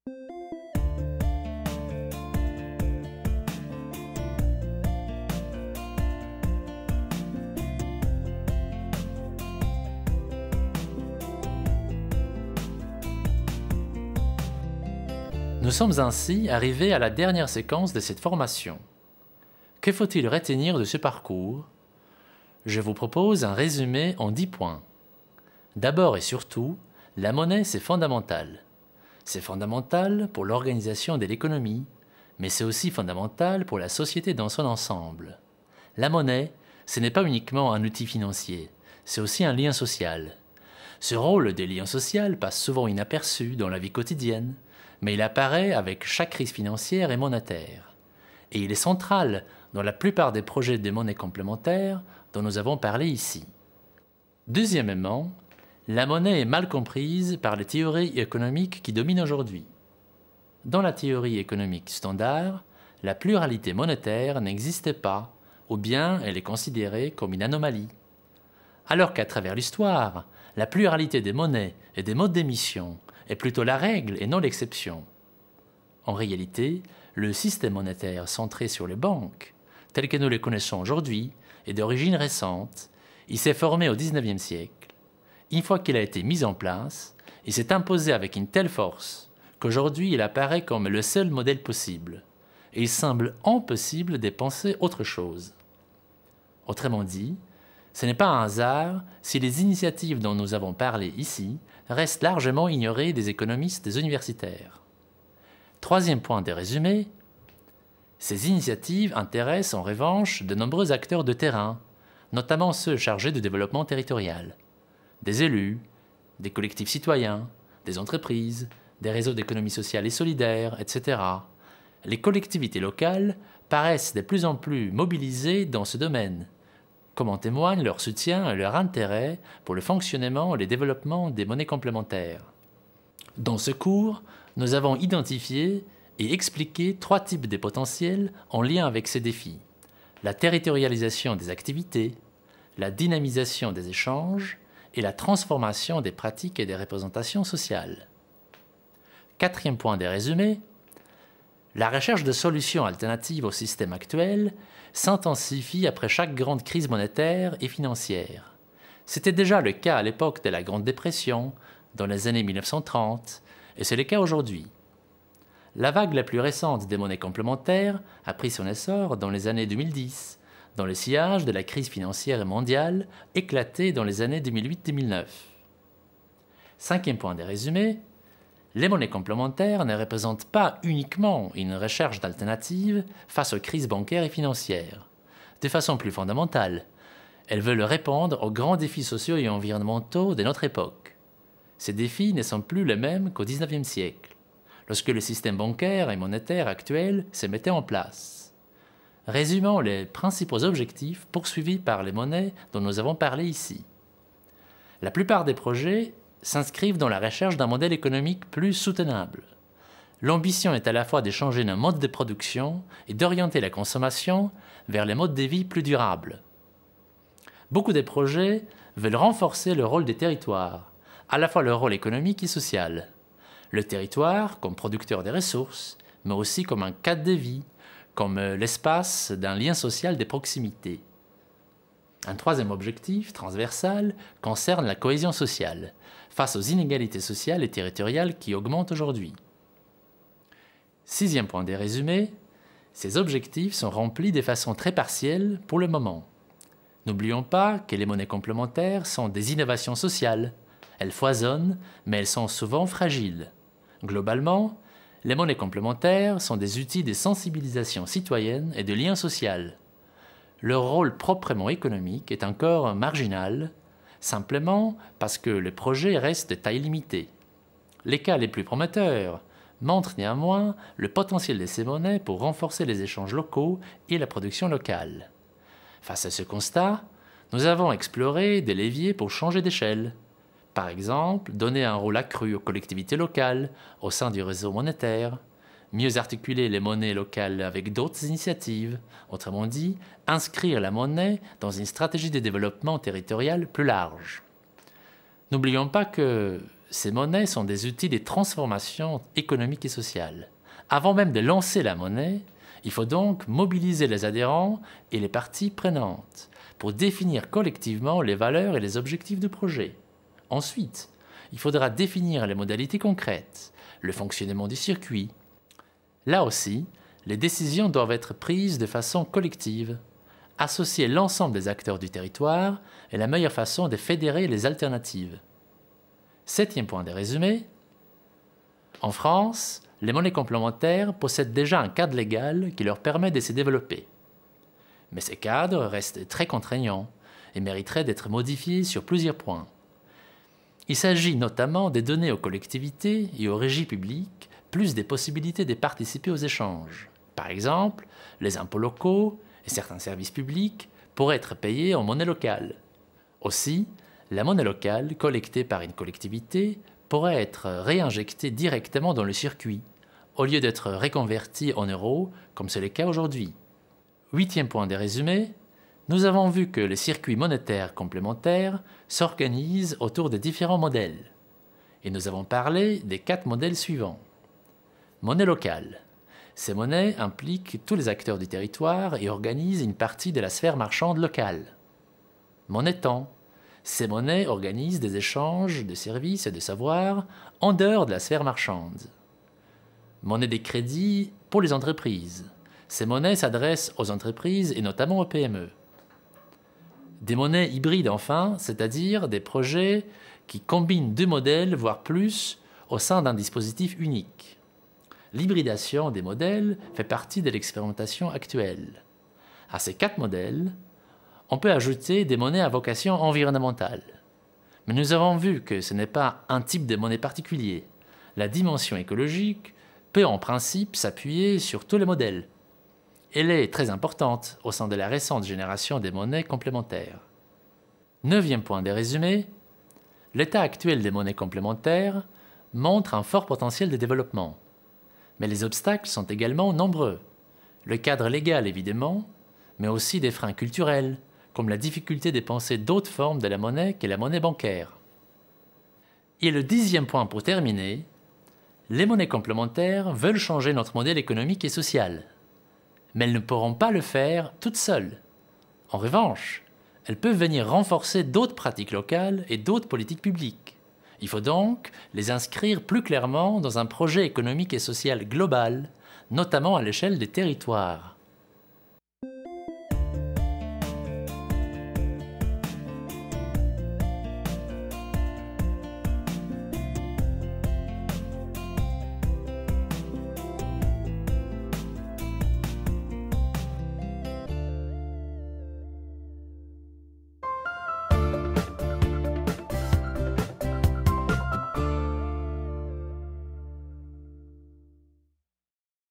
Nous sommes ainsi arrivés à la dernière séquence de cette formation. Que faut-il retenir de ce parcours? Je vous propose un résumé en 10 points. D'abord et surtout, la monnaie c'est fondamental. C'est fondamental pour l'organisation de l'économie, mais c'est aussi fondamental pour la société dans son ensemble. La monnaie, ce n'est pas uniquement un outil financier, c'est aussi un lien social. Ce rôle de lien social passe souvent inaperçu dans la vie quotidienne, mais il apparaît avec chaque crise financière et monétaire. Et il est central dans la plupart des projets de monnaie complémentaire dont nous avons parlé ici. Deuxièmement, la monnaie est mal comprise par les théories économiques qui dominent aujourd'hui. Dans la théorie économique standard, la pluralité monétaire n'existe pas, ou bien elle est considérée comme une anomalie. Alors qu'à travers l'histoire, la pluralité des monnaies et des modes d'émission est plutôt la règle et non l'exception. En réalité, le système monétaire centré sur les banques, tel que nous les connaissons aujourd'hui, est d'origine récente. Il s'est formé au XIXe siècle. Une fois qu'il a été mis en place, il s'est imposé avec une telle force qu'aujourd'hui il apparaît comme le seul modèle possible, et il semble impossible de penser autre chose. Autrement dit, ce n'est pas un hasard si les initiatives dont nous avons parlé ici restent largement ignorées des économistes universitaires. Troisième point de résumé, ces initiatives intéressent en revanche de nombreux acteurs de terrain, notamment ceux chargés du développement territorial, des élus, des collectifs citoyens, des entreprises, des réseaux d'économie sociale et solidaire, etc. Les collectivités locales paraissent de plus en plus mobilisées dans ce domaine, comme en témoigne leur soutien et leur intérêt pour le fonctionnement et le développement des monnaies complémentaires. Dans ce cours, nous avons identifié et expliqué 3 types de potentiels en lien avec ces défis: la territorialisation des activités, la dynamisation des échanges et la transformation des pratiques et des représentations sociales. Quatrième point de résumé, la recherche de solutions alternatives au système actuel s'intensifie après chaque grande crise monétaire et financière. C'était déjà le cas à l'époque de la Grande Dépression, dans les années 1930, et c'est le cas aujourd'hui. La vague la plus récente des monnaies complémentaires a pris son essor dans les années 2010, dans le sillage de la crise financière mondiale éclatée dans les années 2008-2009. Cinquième point de résumé, les monnaies complémentaires ne représentent pas uniquement une recherche d'alternatives face aux crises bancaires et financières. De façon plus fondamentale, elles veulent répondre aux grands défis sociaux et environnementaux de notre époque. Ces défis ne sont plus les mêmes qu'au XIXe siècle, lorsque le système bancaire et monétaire actuel se mettait en place. Résumons les principaux objectifs poursuivis par les monnaies dont nous avons parlé ici. La plupart des projets s'inscrivent dans la recherche d'un modèle économique plus soutenable. L'ambition est à la fois de changer nos modes de production et d'orienter la consommation vers les modes de vie plus durables. Beaucoup de projets veulent renforcer le rôle des territoires, à la fois leur rôle économique et social. Le territoire comme producteur des ressources, mais aussi comme un cadre de vie, comme l'espace d'un lien social de proximité. Un troisième objectif, transversal, concerne la cohésion sociale, face aux inégalités sociales et territoriales qui augmentent aujourd'hui. Sixième point des résumés, ces objectifs sont remplis de façon très partielle pour le moment. N'oublions pas que les monnaies complémentaires sont des innovations sociales. Elles foisonnent, mais elles sont souvent fragiles. Globalement, les monnaies complémentaires sont des outils de sensibilisation citoyenne et de lien social. Leur rôle proprement économique est encore marginal, simplement parce que le projet reste de taille limitée. Les cas les plus prometteurs montrent néanmoins le potentiel de ces monnaies pour renforcer les échanges locaux et la production locale. Face à ce constat, nous avons exploré des leviers pour changer d'échelle. Par exemple, donner un rôle accru aux collectivités locales au sein du réseau monétaire, mieux articuler les monnaies locales avec d'autres initiatives, autrement dit, inscrire la monnaie dans une stratégie de développement territorial plus large. N'oublions pas que ces monnaies sont des outils de transformation économique et sociale. Avant même de lancer la monnaie, il faut donc mobiliser les adhérents et les parties prenantes pour définir collectivement les valeurs et les objectifs du projet. Ensuite, il faudra définir les modalités concrètes, le fonctionnement du circuit. Là aussi, les décisions doivent être prises de façon collective. Associer l'ensemble des acteurs du territoire est la meilleure façon de fédérer les alternatives. 7e point de résumé. En France, les monnaies complémentaires possèdent déjà un cadre légal qui leur permet de se développer. Mais ces cadres restent très contraignants et mériteraient d'être modifiés sur plusieurs points. Il s'agit notamment de donner aux collectivités et aux régies publiques plus des possibilités de participer aux échanges. Par exemple, les impôts locaux et certains services publics pourraient être payés en monnaie locale. Aussi, la monnaie locale collectée par une collectivité pourrait être réinjectée directement dans le circuit, au lieu d'être reconvertie en euros, comme c'est le cas aujourd'hui. 8e point de résumé, nous avons vu que les circuits monétaires complémentaires s'organisent autour de différents modèles. Et nous avons parlé des 4 modèles suivants. Monnaie locale. Ces monnaies impliquent tous les acteurs du territoire et organisent une partie de la sphère marchande locale. Monnaie-temps. Ces monnaies organisent des échanges de services et de savoirs en dehors de la sphère marchande. Monnaie des crédits pour les entreprises. Ces monnaies s'adressent aux entreprises et notamment aux PME. Des monnaies hybrides enfin, c'est-à-dire des projets qui combinent 2 modèles, voire plus, au sein d'un dispositif unique. L'hybridation des modèles fait partie de l'expérimentation actuelle. À ces 4 modèles, on peut ajouter des monnaies à vocation environnementale. Mais nous avons vu que ce n'est pas un type de monnaie particulier. La dimension écologique peut en principe s'appuyer sur tous les modèles. Elle est très importante au sein de la récente génération des monnaies complémentaires. 9e point de résumé, l'état actuel des monnaies complémentaires montre un fort potentiel de développement. Mais les obstacles sont également nombreux. Le cadre légal évidemment, mais aussi des freins culturels, comme la difficulté de penser d'autres formes de la monnaie que la monnaie bancaire. Et le 10e point pour terminer, les monnaies complémentaires veulent changer notre modèle économique et social. Mais elles ne pourront pas le faire toutes seules. En revanche, elles peuvent venir renforcer d'autres pratiques locales et d'autres politiques publiques. Il faut donc les inscrire plus clairement dans un projet économique et social global, notamment à l'échelle des territoires.